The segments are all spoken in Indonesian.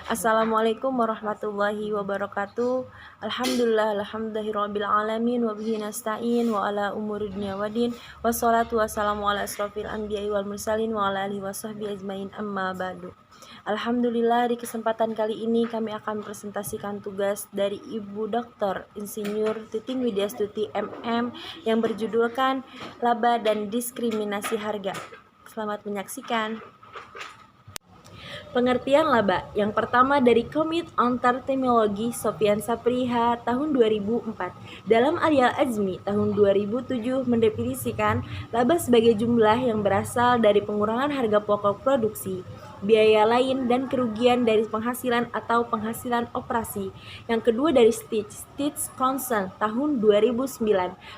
Assalamualaikum warahmatullahi wabarakatuh. Alhamdulillahirabbil alamin wa bihi nasta'in wa ala umuri dunya waddin. Wassalatu wassalamu ala asrofil anbiya'i wal mursalin wa ala alihi washabbihi ajmain amma ba'du. Alhamdulillah, di kesempatan kali ini kami akan presentasikan tugas dari Ibu Dr. Insinyur Titing Widyastuti MM yang berjudulkan Laba dan Diskriminasi Harga. Selamat menyaksikan. Pengertian laba yang pertama dari Komit on Terminologi Sofyan Sapriha tahun 2004. Dalam Aryal Azmi tahun 2007 mendefinisikan laba sebagai jumlah yang berasal dari pengurangan harga pokok produksi, biaya lain, dan kerugian dari penghasilan atau penghasilan operasi. Yang kedua dari Stites Council tahun 2009.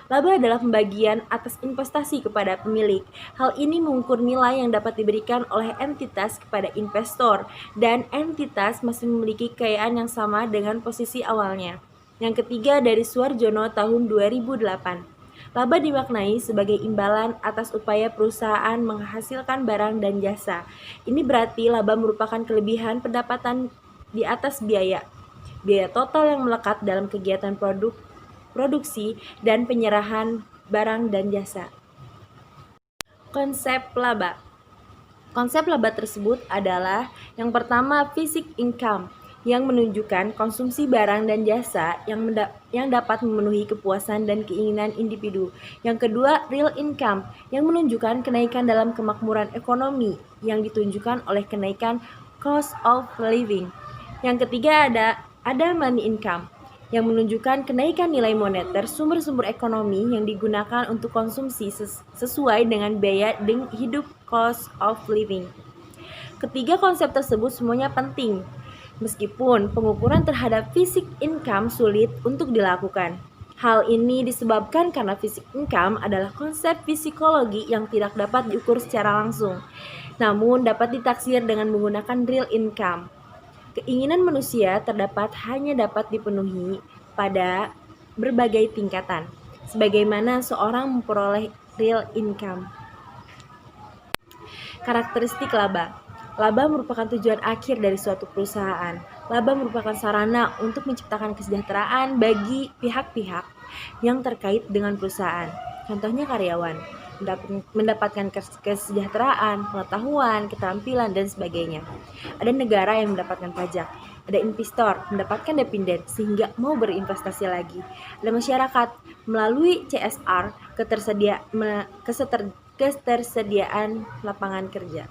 Laba adalah pembagian atas investasi kepada pemilik. Hal ini mengukur nilai yang dapat diberikan oleh entitas kepada investor dan entitas masih memiliki kekayaan yang sama dengan posisi awalnya. Yang ketiga dari Suarjono tahun 2008. Laba dimaknai sebagai imbalan atas upaya perusahaan menghasilkan barang dan jasa. Ini berarti laba merupakan kelebihan pendapatan di atas biaya total yang melekat dalam kegiatan produksi dan penyerahan barang dan jasa. Konsep laba. Konsep laba tersebut adalah yang pertama basic income yang menunjukkan konsumsi barang dan jasa yang dapat memenuhi kepuasan dan keinginan individu. Yang kedua real income yang menunjukkan kenaikan dalam kemakmuran ekonomi yang ditunjukkan oleh kenaikan cost of living. Yang ketiga ada money income yang menunjukkan kenaikan nilai moneter sumber-sumber ekonomi yang digunakan untuk konsumsi sesuai dengan biaya hidup cost of living. Ketiga konsep tersebut semuanya penting, meskipun pengukuran terhadap basic income sulit untuk dilakukan. Hal ini disebabkan karena basic income adalah konsep psikologi yang tidak dapat diukur secara langsung, namun dapat ditaksir dengan menggunakan real income. Keinginan manusia hanya dapat dipenuhi pada berbagai tingkatan, sebagaimana seorang memperoleh real income. Karakteristik laba. Laba merupakan tujuan akhir dari suatu perusahaan. Laba merupakan sarana untuk menciptakan kesejahteraan bagi pihak-pihak yang terkait dengan perusahaan. Contohnya karyawan, mendapatkan kesejahteraan, pengetahuan, keterampilan, dan sebagainya. Ada negara yang mendapatkan pajak, ada investor mendapatkan dividen sehingga mau berinvestasi lagi. Ada masyarakat melalui CSR ketersediaan lapangan kerja.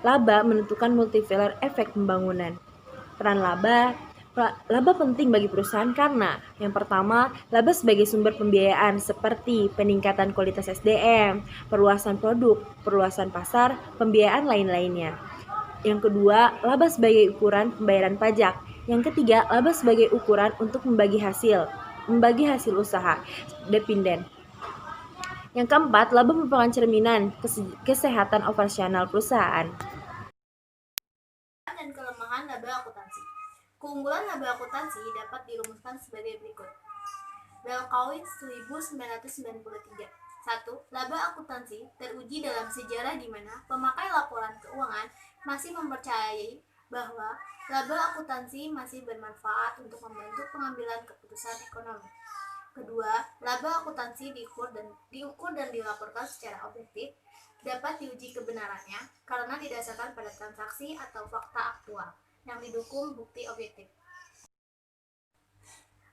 Laba menentukan multiplier efek pembangunan. Peran laba penting bagi perusahaan karena yang pertama, laba sebagai sumber pembiayaan seperti peningkatan kualitas SDM, perluasan produk, perluasan pasar, pembiayaan lain-lainnya. Yang kedua, laba sebagai ukuran pembayaran pajak. Yang ketiga, laba sebagai ukuran untuk membagi hasil usaha, dividen. Yang keempat, laba merupakan cerminan kesehatan operasional perusahaan. Dan kelemahan laba akuntansi. Keunggulan laba akuntansi dapat dirumuskan sebagai berikut. Belkowitz 1993. 1. Laba akuntansi teruji dalam sejarah di mana pemakai laporan keuangan masih mempercayai bahwa laba akuntansi masih bermanfaat untuk membantu pengambilan keputusan ekonomi. Kedua, laba akuntansi diukur dan dilaporkan secara objektif dapat diuji kebenarannya karena didasarkan pada transaksi atau fakta aktual yang didukung bukti objektif.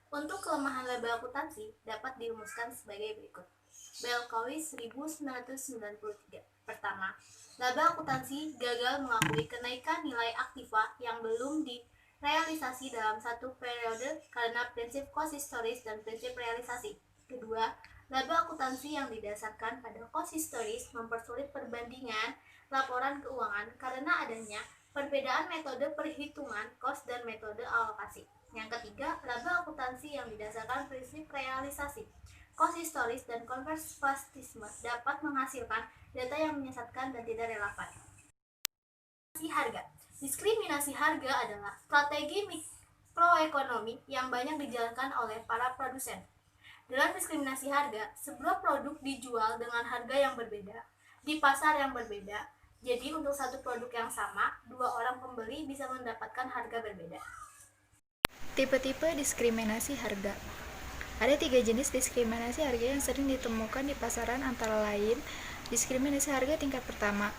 Untuk kelemahan laba akuntansi dapat dirumuskan sebagai berikut. Belkowitz 1993. Pertama, laba akuntansi gagal mengakui kenaikan nilai aktiva yang belum direalisasi dalam satu periode karena prinsip cost historis dan prinsip realisasi. Kedua, laba akuntansi yang didasarkan pada cost historis mempersulit perbandingan laporan keuangan karena adanya perbedaan metode perhitungan cost dan metode alokasi. Yang ketiga, laba akuntansi yang didasarkan prinsip realisasi, cost historis, dan konservatisme dapat menghasilkan data yang menyesatkan dan tidak relevan. Harga. Diskriminasi harga adalah strategi mikroekonomi yang banyak dijalankan oleh para produsen. Dalam diskriminasi harga, sebuah produk dijual dengan harga yang berbeda, di pasar yang berbeda, Jadi untuk satu produk yang sama, dua orang pembeli bisa mendapatkan harga berbeda. Tipe-tipe diskriminasi harga. Ada 3 jenis diskriminasi harga yang sering ditemukan di pasaran, antara lain diskriminasi harga tingkat pertama.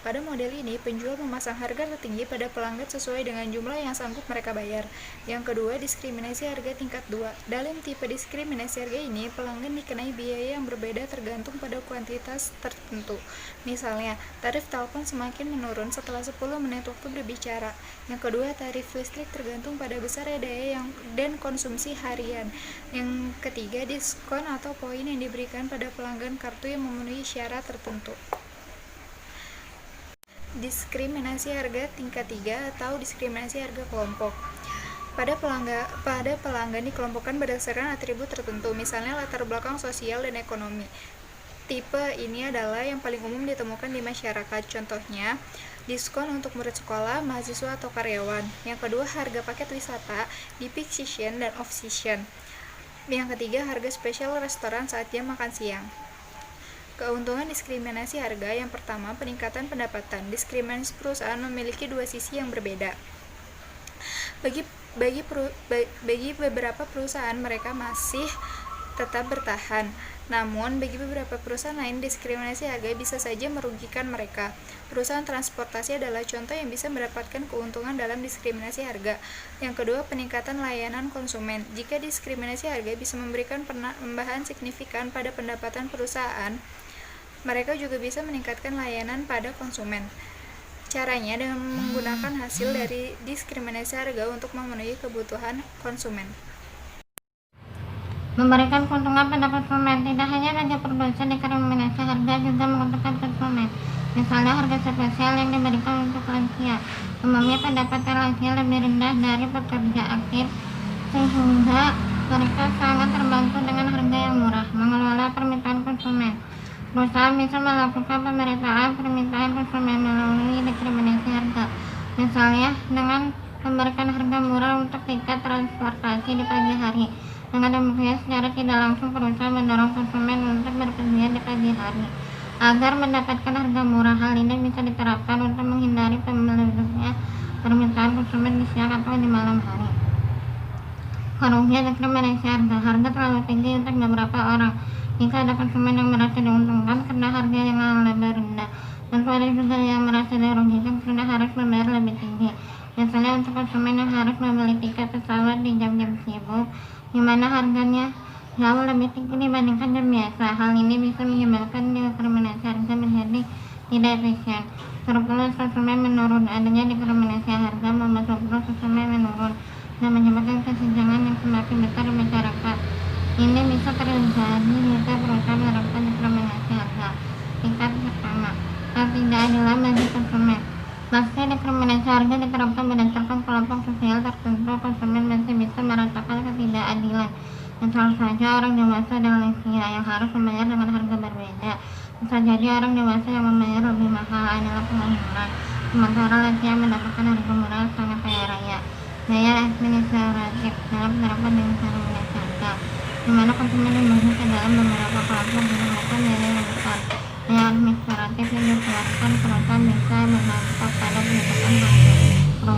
Pada model ini, penjual memasang harga tertinggi pada pelanggan sesuai dengan jumlah yang sanggup mereka bayar. Yang kedua, diskriminasi harga tingkat 2. Dalam tipe diskriminasi harga ini, pelanggan dikenai biaya yang berbeda tergantung pada kuantitas tertentu. Misalnya, tarif telepon semakin menurun setelah 10 menit waktu berbicara. Yang kedua, tarif listrik tergantung pada besar daya dan konsumsi harian. Yang ketiga, diskon atau poin yang diberikan pada pelanggan kartu yang memenuhi syarat tertentu. Diskriminasi harga tingkat 3 atau diskriminasi harga kelompok. Pada pelanggan dikelompokkan berdasarkan atribut tertentu, misalnya latar belakang sosial dan ekonomi. Tipe ini adalah yang paling umum ditemukan di masyarakat. Contohnya, diskon untuk murid sekolah, mahasiswa, atau karyawan. Yang kedua, harga paket wisata di peak season dan off season. Yang ketiga, harga spesial restoran saat jam makan siang. Keuntungan diskriminasi harga. Yang pertama, peningkatan pendapatan. Diskriminasi perusahaan memiliki dua sisi yang berbeda. Bagi beberapa perusahaan, mereka masih tetap bertahan. Namun, bagi beberapa perusahaan lain, diskriminasi harga bisa saja merugikan mereka. Perusahaan transportasi adalah contoh yang bisa mendapatkan keuntungan dalam diskriminasi harga. Yang kedua, peningkatan layanan konsumen. Jika diskriminasi harga bisa memberikan penambahan signifikan pada pendapatan perusahaan, mereka juga bisa meningkatkan layanan pada konsumen. Caranya dengan menggunakan hasil dari diskriminasi harga untuk memenuhi kebutuhan konsumen. Memberikan keuntungan pada konsumen. Tidak hanya saja produsen diskriminasi harga juga menguntungkan konsumen. Misalnya harga spesial yang diberikan untuk lansia. Umumnya pendapatan lansia lebih rendah dari pekerja aktif, sehingga mereka sangat terbantu dengan harga yang murah. Mengelola permintaan konsumen. Perusahaan bisa melakukan pemeriksaan permintaan konsumen melalui diskriminasi harga. Misalnya dengan memberikan harga murah untuk tiket transportasi di pagi hari. Dengan demikian, secara tidak langsung perusahaan mendorong konsumen untuk berpergian di pagi hari agar mendapatkan harga murah. Hal ini bisa diterapkan untuk menghindari meluasnya permintaan konsumen di siang atau di malam hari. Kerugian diskriminasi harga. Harga terlalu tinggi untuk beberapa orang. Jika ada konsumen yang merasa diuntungkan karena harga yang lebih rendah, tentu ada juga yang merasa dirugikan karena harus membayar lebih tinggi. Misalnya untuk konsumen yang harus membeli tiket pesawat di jam-jam sibuk, di mana harganya jauh lebih tinggi dibandingkan jam biasa. Hal ini bisa menyebabkan diskriminasi harga menjadi tidak efisien. Surplus konsumen menurun. Adanya diskriminasi harga membuat surplus konsumen menurun dan menyebabkan kesenjangan yang semakin besar di masyarakat. Ini bisa terjadi jika perusahaan menerapkan diskriminasi harga tingkat pertama. Ketidakadilan bagi konsumen. Meski diskriminasi harga diterapkan berdasarkan kelompok sosial tertentu, konsumen masih bisa merasakan ketidakadilan. Misal saja orang dewasa dan lansia yang harus membayar dengan harga berbeda. Bisa jadi orang dewasa yang membayar lebih mahal adalah pengangguran, sementara lansia mendapatkan harga murah sangat kaya raya. Daya administratif dalam penerapan diskriminasi harga, di mana konsumen dibagi ke dalam beberapa kelompok menggunakan daya yang besar. Daya administratif yang dikeluarkan perusahaan bisa berdampak pada penetapan harga.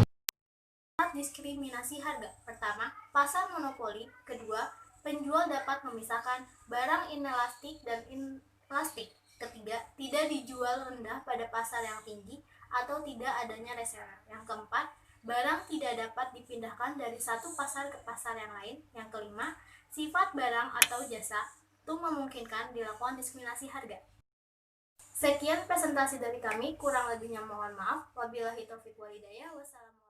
Diskriminasi harga. Pertama, pasar monopoli. Kedua, penjual dapat memisahkan barang inelastik dan inelastik. Ketiga, tidak dijual rendah pada pasar yang tinggi atau tidak adanya reseller. Yang keempat, barang tidak dapat dipindahkan dari satu pasar ke pasar yang lain. Yang kelima, sifat barang atau jasa itu memungkinkan dilakukan diskriminasi harga. Sekian presentasi dari kami, kurang lebihnya mohon maaf. Wabillahi taufiq walhidayah. Wassalamualaikum.